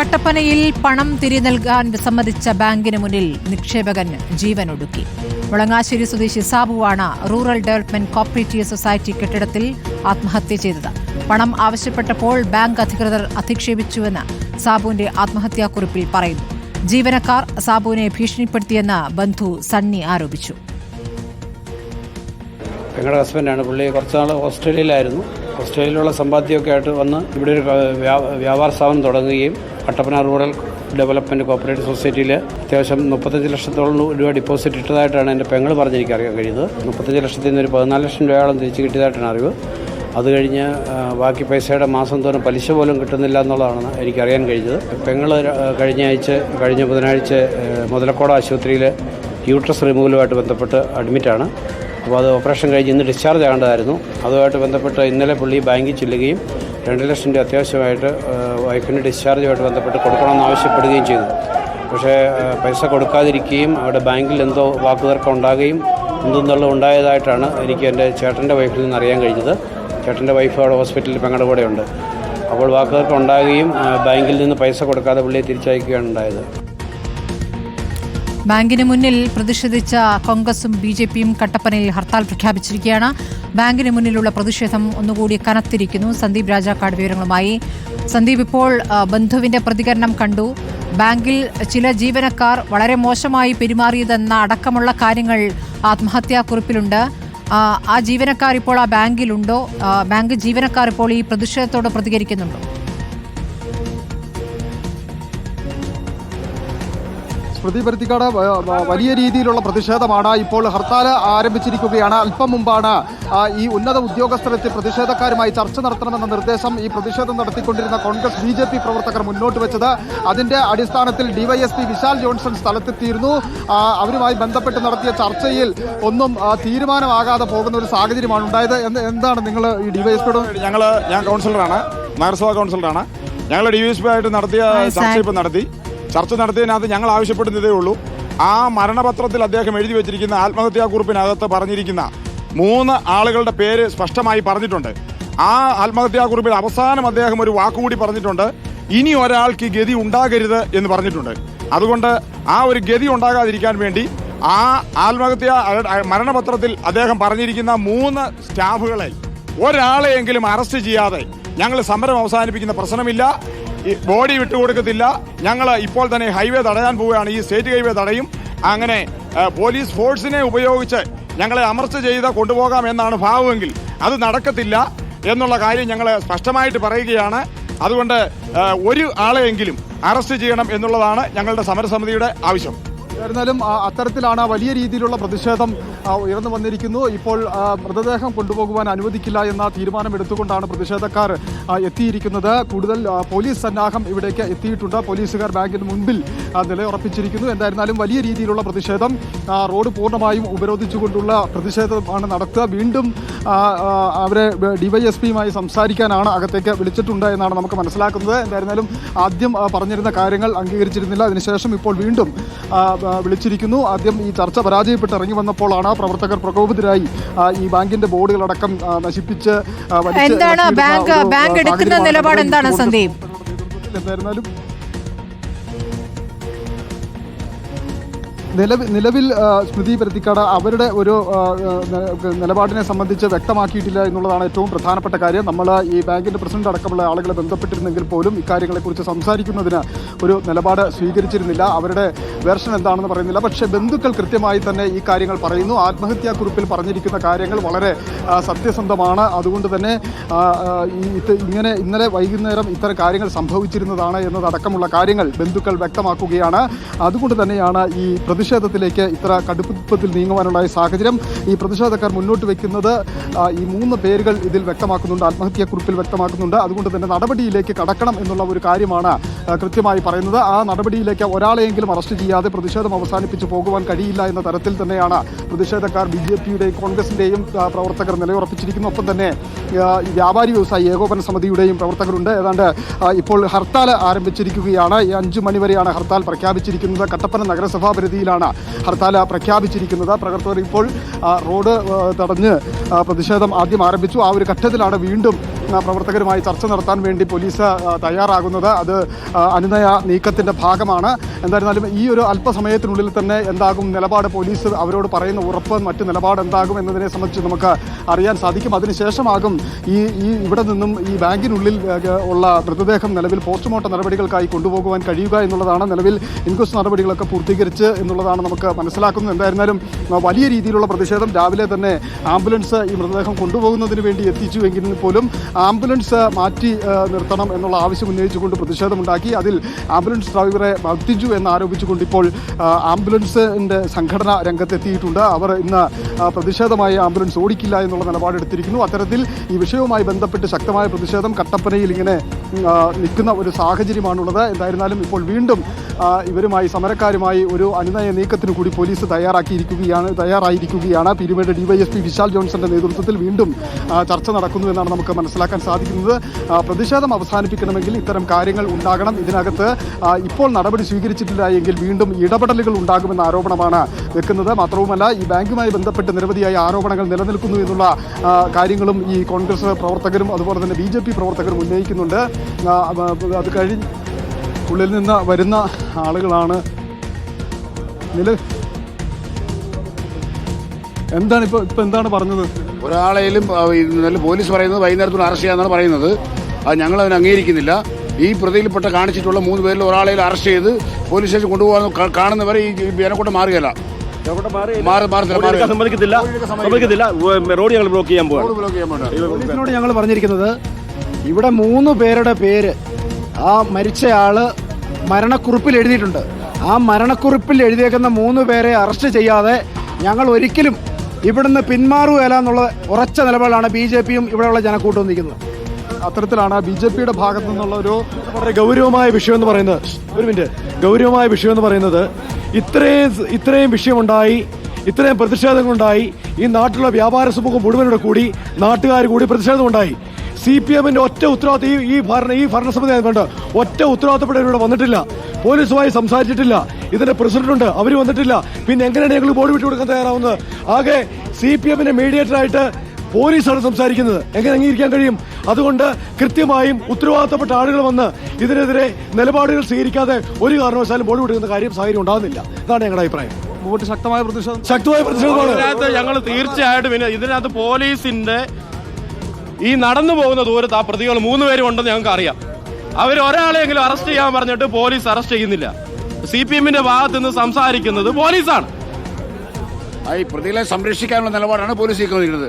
കട്ടപ്പനയിൽ പണം തിരികെ നൽകാൻ വിസമ്മതിച്ച ബാങ്കിന് മുന്നിൽ നിക്ഷേപകൻ ജീവനൊടുക്കി. മുളങ്ങാശ്ശേരി സ്വദേശി സാബുവാണ് റൂറൽ ഡെവലപ്മെന്റ് കോപ്പറേറ്റീവ് സൊസൈറ്റി കെട്ടിടത്തിൽ ആത്മഹത്യ ചെയ്തത്. പണം ആവശ്യപ്പെട്ടപ്പോൾ ബാങ്ക് അധികൃതർ അധിക്ഷേപിച്ചുവെന്ന് സാബുവിന്റെ ആത്മഹത്യാക്കുറിപ്പിൽ പറയുന്നു. ജീവനക്കാർ സാബുവിനെ ഭീഷണിപ്പെടുത്തിയെന്ന് ബന്ധു സണ്ണി ആരോപിച്ചു. ഞങ്ങളുടെ ഹസ്ബൻഡാണ്. പുള്ളി കുറച്ചുനാൾ ഓസ്ട്രേലിയയിലായിരുന്നു. ഓസ്ട്രേലിയയിലുള്ള സമ്പാദ്യമൊക്കെ ആയിട്ട് വന്ന് ഇവിടെ ഒരു വ്യാപാര സ്ഥാപനം തുടങ്ങുകയും കട്ടപ്പന റൂറൽ ഡെവലപ്മെൻറ്റ് കോപ്പറേറ്റീവ് സൊസൈറ്റിയിൽ അത്യാവശ്യം 35 ലക്ഷത്തോളം രൂപ ഡിപ്പോസിറ്റ് ഇട്ടതായിട്ടാണ് എൻ്റെ പെങ്ങൾ പറഞ്ഞെനിക്ക് അറിയാൻ കഴിയുന്നത്. 35 ലക്ഷത്തിൽ നിന്ന് ഒരു 14 ലക്ഷം രൂപയോളം തിരിച്ച് കിട്ടിയതായിട്ടാണ് അറിവ്. അത് കഴിഞ്ഞ് ബാക്കി പൈസയുടെ മാസം തോറും പലിശ പോലും കിട്ടുന്നില്ല എന്നുള്ളതാണ് എനിക്കറിയാൻ കഴിഞ്ഞത്. പെങ്ങൾ കഴിഞ്ഞ ബുധനാഴ്ച മുതലക്കോട് ആശുപത്രിയിൽ യൂട്രസ് റിമൂവലുമായിട്ട് ബന്ധപ്പെട്ട് അഡ്മിറ്റാണ്. അപ്പോൾ അത് ഓപ്പറേഷൻ കഴിഞ്ഞ് ഇന്ന് ഡിസ്ചാർജ് ആകേണ്ടതായിരുന്നു. അതുമായിട്ട് ബന്ധപ്പെട്ട് ഇന്നലെ പുള്ളി ബാങ്കിൽ ചെല്ലുകയും 2 ലക്ഷം രൂപ അത്യാവശ്യമായിട്ട് വൈഫിന് ഡിസ്ചാർജുമായിട്ട് ബന്ധപ്പെട്ട് കൊടുക്കണമെന്ന് ആവശ്യപ്പെടുകയും ചെയ്തു. പക്ഷേ പൈസ കൊടുക്കാതിരിക്കുകയും അവിടെ ബാങ്കിൽ എന്തോ വാക്കുതർക്കം ഉണ്ടാകുകയും എന്തെന്നുള്ളത് ഉണ്ടായതായിട്ടാണ് എനിക്ക് എൻ്റെ ചേട്ടൻ്റെ വൈഫിൽ നിന്ന് അറിയാൻ കഴിഞ്ഞത്. ചേട്ടൻ്റെ വൈഫ് അവിടെ ഹോസ്പിറ്റലിൽ പെങ്ങളുടെ കൂടെ ഉണ്ട്. അപ്പോൾ വാക്കുതർക്കം ഉണ്ടാകുകയും ബാങ്കിൽ നിന്ന് പൈസ കൊടുക്കാതെ പുള്ളിയെ തിരിച്ചയക്കുകയാണ് ഉണ്ടായത്. ബാങ്കിന് മുന്നിൽ പ്രതിഷേധിച്ച കോൺഗ്രസും BJPയും കട്ടപ്പനയിൽ ഹർത്താൽ പ്രഖ്യാപിച്ചിരിക്കുകയാണ്. ബാങ്കിന് മുന്നിലുള്ള പ്രതിഷേധം ഒന്നുകൂടി കനത്തിരിക്കുന്നു. സന്ദീപ് രാജാക്കാട് വിവരങ്ങളുമായി. സന്ദീപ്, ഇപ്പോൾ ബന്ധുവിന്റെ പ്രതികരണം കണ്ടു. ബാങ്കിൽ ചില ജീവനക്കാർ വളരെ മോശമായി പെരുമാറിയതെന്ന അടക്കമുള്ള കാര്യങ്ങൾ ആത്മഹത്യാക്കുറിപ്പിലുണ്ട്. ആ ജീവനക്കാർ ഇപ്പോൾ ആ ബാങ്കിലുണ്ടോ? ബാങ്ക് ജീവനക്കാർ ഇപ്പോൾ ഈ പ്രതിഷേധത്തോട് പ്രതികരിക്കുന്നുണ്ടോ? സ്മൃതി പരുത്തിക്കാട്, വലിയ രീതിയിലുള്ള പ്രതിഷേധമാണ്. ഇപ്പോൾ ഹർത്താൽ ആരംഭിച്ചിരിക്കുകയാണ്. അല്പം മുമ്പാണ് ഈ ഉന്നത ഉദ്യോഗസ്ഥരെത്തി പ്രതിഷേധക്കാരുമായി ചർച്ച നടത്തണമെന്ന നിർദ്ദേശം ഈ പ്രതിഷേധം നടത്തിക്കൊണ്ടിരുന്ന കോൺഗ്രസ് BJP പ്രവർത്തകർ മുന്നോട്ട് വെച്ചത്. അതിന്റെ അടിസ്ഥാനത്തിൽ DYSP വിശാൽ ജോൺസൺ സ്ഥലത്തെത്തിയിരുന്നു. അവരുമായി ബന്ധപ്പെട്ട് നടത്തിയ ചർച്ചയിൽ ഒന്നും തീരുമാനമാകാതെ പോകുന്ന ഒരു സാഹചര്യമാണ് ഉണ്ടായത്. എന്താണ് നിങ്ങൾ ഈ DYSPയോട്? ഞാൻ കൗൺസിലറാണ്, നഗരസഭാ കൗൺസിലറാണ്. ഞങ്ങൾ DYSP ആയിട്ട് നടത്തിയ ചർച്ച നടത്തിയതിനകത്ത് ഞങ്ങൾ ആവശ്യപ്പെടുന്നതേ ഉള്ളൂ. ആ മരണപത്രത്തിൽ അദ്ദേഹം എഴുതി വെച്ചിരിക്കുന്ന ആത്മഹത്യാക്കുറിപ്പിനകത്ത് പറഞ്ഞിരിക്കുന്ന 3 ആളുകളുടെ പേര് സ്പഷ്ടമായി പറഞ്ഞിട്ടുണ്ട്. ആ ആത്മഹത്യാക്കുറിപ്പിൽ അവസാനം അദ്ദേഹം ഒരു വാക്കുകൂടി പറഞ്ഞിട്ടുണ്ട്, ഇനി ഒരാൾക്ക് ഈ ഗതി ഉണ്ടാകരുത് എന്ന് പറഞ്ഞിട്ടുണ്ട്. അതുകൊണ്ട് ആ ഒരു ഗതി ഉണ്ടാകാതിരിക്കാൻ വേണ്ടി ആ മരണപത്രത്തിൽ അദ്ദേഹം പറഞ്ഞിരിക്കുന്ന 3 സ്റ്റാഫുകളെ ഒരാളെയെങ്കിലും അറസ്റ്റ് ചെയ്യാതെ ഞങ്ങൾ സമരം അവസാനിപ്പിക്കുന്ന പ്രശ്നമില്ല. ബോഡി വിട്ടുകൊടുക്കത്തില്ല. ഞങ്ങൾ ഇപ്പോൾ തന്നെ ഹൈവേ തടയാൻ പോവുകയാണ്. ഈ സ്റ്റേറ്റ് ഹൈവേ തടയും. അങ്ങനെ പോലീസ് ഫോഴ്സിനെ ഉപയോഗിച്ച് ഞങ്ങളെ അമർച്ച ചെയ്ത് കൊണ്ടുപോകാം എന്നാണ് ഭാവമെങ്കിൽ അത് നടക്കത്തില്ല എന്നുള്ള കാര്യം ഞങ്ങൾ സ്പഷ്ടമായിട്ട് പറയുകയാണ്. അതുകൊണ്ട് ഒരു ആളെയെങ്കിലും അറസ്റ്റ് ചെയ്യണം എന്നുള്ളതാണ് ഞങ്ങളുടെ സമരസമിതിയുടെ ആവശ്യം. എന്നാലും അത്തരത്തിലാണ് വലിയ രീതിയിലുള്ള പ്രതിഷേധം ഉയർന്നു വന്നിരിക്കുന്നു. ഇപ്പോൾ മൃതദേഹം കൊണ്ടുപോകുവാൻ അനുവദിക്കില്ല എന്ന തീരുമാനമെടുത്തുകൊണ്ടാണ് പ്രതിഷേധക്കാർ എത്തിയിരിക്കുന്നത്. കൂടുതൽ പോലീസ് സന്നാഹം ഇവിടേക്ക് എത്തിയിട്ടുണ്ട്. പോലീസുകാർ ബാങ്കിന് മുൻപിൽ നിലയുറപ്പിച്ചിരിക്കുന്നു. എന്തായിരുന്നാലും വലിയ രീതിയിലുള്ള പ്രതിഷേധം, റോഡ് പൂർണ്ണമായും ഉപരോധിച്ചുകൊണ്ടുള്ള പ്രതിഷേധമാണ് നടത്തുക. വീണ്ടും അവരെ DYSPയുമായി സംസാരിക്കാനാണ് അകത്തേക്ക് വിളിച്ചിട്ടുണ്ട് എന്നാണ് നമുക്ക് മനസ്സിലാക്കുന്നത്. എന്തായിരുന്നാലും ആദ്യം പറഞ്ഞിരുന്ന കാര്യങ്ങൾ അംഗീകരിച്ചിരുന്നില്ല. അതിനുശേഷം ഇപ്പോൾ വീണ്ടും വിളിച്ചിരിക്കുന്നു. ആദ്യം ഈ ചർച്ച പരാജയപ്പെട്ട് ഇറങ്ങി വന്നപ്പോഴാണ് പ്രവർത്തകർ പ്രകോപിതരായി ഈ ബാങ്കിന്റെ ബോർഡുകളടക്കം നശിപ്പിച്ച് എന്താണ് ബാങ്ക് എടുക്കുന്ന നിലപാട് എന്താണ് സന്ദീപ്? എന്തായിരുന്നാലും നിലവിൽ സ്മൃതി പരുത്തിക്കാട് അവരുടെ ഒരു നിലപാടിനെ സംബന്ധിച്ച് വ്യക്തമാക്കിയിട്ടില്ല എന്നുള്ളതാണ് ഏറ്റവും പ്രധാനപ്പെട്ട കാര്യം. നമ്മൾ ഈ ബാങ്കിൻ്റെ പ്രസിഡന്റ് അടക്കമുള്ള ആളുകളെ ബന്ധപ്പെട്ടിരുന്നെങ്കിൽ പോലും ഇക്കാര്യങ്ങളെക്കുറിച്ച് സംസാരിക്കുന്നതിന് ഒരു നിലപാട് സ്വീകരിച്ചിരുന്നില്ല. അവരുടെ വേർഷൻ എന്താണെന്ന് പറയുന്നില്ല. പക്ഷേ ബന്ധുക്കൾ കൃത്യമായി തന്നെ ഈ കാര്യങ്ങൾ പറയുന്നു. ആത്മഹത്യാക്കുറിപ്പിൽ പറഞ്ഞിരിക്കുന്ന കാര്യങ്ങൾ വളരെ സത്യസന്ധമാണ്. അതുകൊണ്ട് തന്നെ ഇന്നലെ വൈകുന്നേരം ഇത്തരം കാര്യങ്ങൾ സംഭവിച്ചിരുന്നതാണ് എന്നതടക്കമുള്ള കാര്യങ്ങൾ ബന്ധുക്കൾ വ്യക്തമാക്കുകയാണ്. അതുകൊണ്ട് തന്നെയാണ് ഈ പ്രതിഷേധത്തിലേക്ക് ഇത്ര കടുപ്പത്തിൽ നീങ്ങുവാനുള്ള സാഹചര്യം. ഈ പ്രതിഷേധക്കാർ മുന്നോട്ട് വയ്ക്കുന്നത് ഈ 3 പേരുകൾ ഇതിൽ വ്യക്തമാക്കുന്നുണ്ട്, ആത്മഹത്യാക്കുറിപ്പിൽ വ്യക്തമാക്കുന്നുണ്ട്. അതുകൊണ്ട് തന്നെ നടപടിയിലേക്ക് കടക്കണം എന്നുള്ള ഒരു കാര്യമാണ് കൃത്യമായി പറയുന്നത്. ആ നടപടിയിലേക്ക് ഒരാളെയെങ്കിലും അറസ്റ്റ് ചെയ്യാതെ പ്രതിഷേധം അവസാനിപ്പിച്ച് പോകുവാൻ കഴിയില്ല എന്ന തരത്തിൽ തന്നെയാണ് പ്രതിഷേധക്കാർ BJPയുടെയും കോൺഗ്രസിൻ്റെയും പ്രവർത്തകർ നിലയുറപ്പിച്ചിരിക്കുന്നു. ഒപ്പം തന്നെ വ്യാപാരി വ്യവസായി ഏകോപന സമിതിയുടെയും പ്രവർത്തകരുണ്ട്. ഏതാണ്ട് ഇപ്പോൾ ഹർത്താൽ ആരംഭിച്ചിരിക്കുകയാണ്. 5 മണിവരെയാണ് ഹർത്താൽ പ്രഖ്യാപിച്ചിരിക്കുന്നത്. കട്ടപ്പന നഗരസഭാ പരിധിയിലാണ് ഹർത്താൽ പ്രഖ്യാപിച്ചിരിക്കുന്നത്. പ്രവർത്തകർ ഇപ്പോൾ റോഡ് തടഞ്ഞ് പ്രതിഷേധം ആദ്യം ആരംഭിച്ചു. ആ ഒരു ഘട്ടത്തിലാണ് വീണ്ടും പ്രവർത്തകരുമായി ചർച്ച നടത്താൻ വേണ്ടി പോലീസ് തയ്യാറാകുന്നത്. അത് അനുനയ നീക്കത്തിൻ്റെ ഭാഗമാണ്. എന്തായിരുന്നാലും ഈ ഒരു അല്പസമയത്തിനുള്ളിൽ തന്നെ എന്താകും നിലപാട്, പോലീസ് അവരോട് പറയുന്ന ഉറപ്പ്, മറ്റ് നിലപാട് എന്താകും എന്നതിനെ സംബന്ധിച്ച് നമുക്ക് അറിയാൻ സാധിക്കും. അതിനുശേഷമാകും ഇവിടെ നിന്നും ഈ ബാങ്കിനുള്ളിൽ ഉള്ള മൃതദേഹം നിലവിൽ പോസ്റ്റ്മോർട്ടം നടപടികൾക്കായി കൊണ്ടുപോകുവാൻ കഴിയുക എന്നുള്ളതാണ്. നിലവിൽ ഇൻക്വസ്റ്റ് നടപടികളൊക്കെ പൂർത്തീകരിച്ച് എന്നുള്ളതാണ് നമുക്ക് മനസ്സിലാക്കുന്നത്. എന്തായിരുന്നാലും വലിയ രീതിയിലുള്ള പ്രതിഷേധം. രാവിലെ തന്നെ ആംബുലൻസ് ഈ മൃതദേഹം കൊണ്ടുപോകുന്നതിന് വേണ്ടി എത്തിച്ചുവെങ്കിൽ പോലും ആംബുലൻസ് മാറ്റി നിർത്തണം എന്നുള്ള ആവശ്യം ഉന്നയിച്ചുകൊണ്ട് പ്രതിഷേധമുണ്ടാക്കി. അതിൽ ആംബുലൻസ് ഡ്രൈവറെ മർദ്ദിച്ചു എന്നാരോപിച്ചുകൊണ്ട് ഇപ്പോൾ ആംബുലൻസിൻ്റെ സംഘടന രംഗത്തെത്തിയിട്ടുണ്ട്. അവർ ഇന്ന് പ്രതിഷേധമായി ആംബുലൻസ് ഓടിക്കില്ല എന്നുള്ള നിലപാടെടുത്തിരിക്കുന്നു. അത്തരത്തിൽ ഈ വിഷയവുമായി ബന്ധപ്പെട്ട് ശക്തമായ പ്രതിഷേധം കട്ടപ്പനയിൽ ഇങ്ങനെ നിൽക്കുന്ന ഒരു സാഹചര്യമാണുള്ളത്. എന്തായിരുന്നാലും ഇപ്പോൾ വീണ്ടും ഇവരുമായി, സമരക്കാരുമായി ഒരു അനുനയ നീക്കത്തിന് കൂടി പോലീസ് തയ്യാറായിരിക്കുകയാണ്. പീരുമേട് ഡിവൈഎസ്പി വിശാൽ ജോൺസന്റെ നേതൃത്വത്തിൽ വീണ്ടും ചർച്ച നടക്കുന്നു എന്നാണ് നമുക്ക് മനസ്സിലാക്കാൻ സാധിക്കുന്നത്. പ്രതിഷേധം അവസാനിപ്പിക്കണമെങ്കിൽ ഇത്തരം കാര്യങ്ങൾ ഉണ്ടാകണം. ഇതിനകത്ത് ഇപ്പോൾ നടപടി സ്വീകരിച്ചിട്ടില്ല എങ്കിൽ വീണ്ടും ഇടപെടലുകൾ ഉണ്ടാകുമെന്ന ആരോപണമാണ് വെക്കുന്നത്. മാത്രവുമല്ല, ഈ ബാങ്കുമായി ബന്ധപ്പെട്ട് നിരവധിയായ ആരോപണങ്ങൾ നിലനിൽക്കുന്നു എന്നുള്ള കാര്യങ്ങളും ഈ കോൺഗ്രസ് പ്രവർത്തകരും അതുപോലെ തന്നെ BJP പ്രവർത്തകരും ഉന്നയിക്കുന്നുണ്ട്. അത് കഴിഞ്ഞ് ഉള്ളിൽ നിന്ന് വരുന്ന ആളുകളാണ്. എന്താണ് ഇപ്പൊ എന്താണ് പറഞ്ഞത്? ഒരാളെയും പോലീസ് പറയുന്നത് വൈകുന്നേരത്തോട് അറസ്റ്റ് ചെയ്യാന്നാണ് പറയുന്നത്. അത് ഞങ്ങൾ അതിന് അംഗീകരിക്കുന്നില്ല. ഈ പ്രതിയിൽപ്പെട്ട കാണിച്ചിട്ടുള്ള 3 പേരിൽ ഒരാളെയും അറസ്റ്റ് ചെയ്ത് പോലീസ് സ്റ്റേഷൻ കൊണ്ടുപോകാൻ കാണുന്നവരെ ഈ ജനക്കൂട്ടം മാറുകയല്ല. റോഡ് ഞങ്ങൾ ബ്ലോക്ക് ചെയ്യാൻ പോകും. പോലീസിനോട് ഞങ്ങൾ പറഞ്ഞിരിക്കുന്നത് ഇവിടെ 3 പേരുടെ പേര് ആ മരിച്ചയാള് മരണക്കുറിപ്പിൽ എഴുതിയിട്ടുണ്ട്. ആ മരണക്കുറിപ്പിൽ എഴുതിയേക്കുന്ന 3 പേരെ അറസ്റ്റ് ചെയ്യാതെ ഞങ്ങൾ ഒരിക്കലും ഇവിടുന്ന് പിന്മാറുകയില്ല എന്നുള്ള ഉറച്ച നിലപാടാണ് BJPയും ഇവിടെയുള്ള ജനക്കൂട്ടവും നിൽക്കുന്നത്. അത്തരത്തിലാണ് BJPയുടെ ഭാഗത്തു നിന്നുള്ള ഒരു വളരെ ഗൗരവമായ വിഷയം എന്ന് പറയുന്നത്. ഒരു മിനിറ്റ്, ഗൗരവമായ വിഷയം എന്ന് പറയുന്നത് ഇത്രയും വിഷയമുണ്ടായി, ഇത്രയും പ്രതിഷേധങ്ങളുണ്ടായി. ഈ നാട്ടിലുള്ള വ്യാപാര സമൂഹം മുഴുവനോട് കൂടി നാട്ടുകാർ കൂടി പ്രതിഷേധമുണ്ടായി. CPMന്റെ ഒറ്റ ഉത്തരവാദിത്വം ഈ ഭരണസമിതി വേണ്ട ഒറ്റ ഉത്തരവാദിത്തപ്പെട്ടവരിവിടെ വന്നിട്ടില്ല. പോലീസുമായി സംസാരിച്ചിട്ടില്ല. ഇതിന്റെ പ്രസിഡന്റ് അവർ വന്നിട്ടില്ല. പിന്നെ എങ്ങനെയാണ് ഞങ്ങൾ ബോഡി വിട്ടു കൊടുക്കാൻ തയ്യാറാവുന്നത്? ആകെ CPMന്റെ മീഡിയേറ്ററായിട്ട് പോലീസാണ് സംസാരിക്കുന്നത്. എങ്ങനെ അംഗീകരിക്കാൻ കഴിയും? അതുകൊണ്ട് കൃത്യമായും ഉത്തരവാദിത്തപ്പെട്ട ആളുകൾ വന്ന് ഇതിനെതിരെ നിലപാടുകൾ സ്വീകരിക്കാതെ ഒരു കാരണവശാലും ബോഡി വിടുന്ന സാഹചര്യം ഉണ്ടാകുന്നില്ല. ഇതാണ് ഞങ്ങളുടെ അഭിപ്രായം. ശക്തമായ പ്രതിഷേധമാണ്. ഞങ്ങൾ തീർച്ചയായിട്ടും ഇതിനകത്ത് പോലീസിന്റെ ഈ നടന്നു പോകുന്ന ദൂരത്ത് ആ പ്രതികൾ 3 പേരും ഉണ്ടെന്ന് ഞങ്ങൾക്ക് അറിയാം. അവർ ഒരാളെങ്കിലും അറസ്റ്റ് ചെയ്യാൻ പറഞ്ഞിട്ട് പോലീസ് അറസ്റ്റ് ചെയ്യുന്നില്ല. CPMന്റെ ഭാഗത്ത് നിന്ന് സംസാരിക്കുന്നത് പോലീസാണ്. ഈ പ്രതികളെ സംരക്ഷിക്കാനുള്ള നിലപാടാണ് പോലീസ് സ്വീകരിക്കുന്നത്.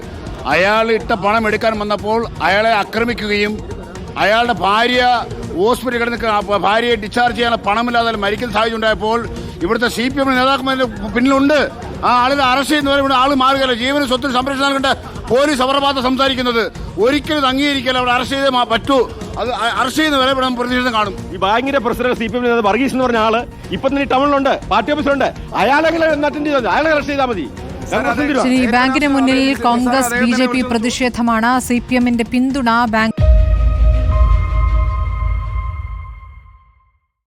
അയാൾ ഇട്ട പണം എടുക്കാൻ വന്നപ്പോൾ അയാളെ ആക്രമിക്കുകയും അയാളുടെ ഭാര്യ ഹോസ്പിറ്റലിൽ കിടന്ന് ഭാര്യയെ ഡിസ്ചാർജ് ചെയ്യാനുള്ള പണമില്ലാതെ മരിക്കുന്ന സാഹചര്യം ഉണ്ടായപ്പോൾ ഇവിടുത്തെ CPM നേതാക്കന്മാരുടെ പിന്നിലുണ്ട്. ആ ആളുകൾ അറസ്റ്റ് ചെയ്യുന്നവരെ ഇവിടെ ആൾ മാറുകയല്ല. ജീവനും സ്വത്തിന് സംരക്ഷണം കണ്ട് പോലീസ് അവരുടെ ഭാഗത്ത് സംസാരിക്കുന്നത് ഒരിക്കലും അംഗീകരിക്കില്ല. അവിടെ അറസ്റ്റ് ചെയ്തേ പറ്റൂ. അത് അറസ്റ്റ് ചെയ്യുന്നവരെ ഇവിടെ പ്രതിഷേധം കാണും. ഈ ബാങ്കിന്റെ പ്രസിഡന്റ് CPM വർഗീസ് എന്ന് പറഞ്ഞ ആള് ഇപ്പൊ തന്നെ ടൗണിലുണ്ട്, പാർട്ടി ഓഫീസിലുണ്ട്. അയാളെങ്കിലും അറ്റൻഡ് ചെയ്താൽ അയാളെ അറസ്റ്റ് ചെയ്താൽ മതി. ബാങ്കിന് മുന്നിൽ കോൺഗ്രസ് BJP പ്രതിഷേധമാണ്. CPMന്റെ പിന്തുണ ബാങ്ക്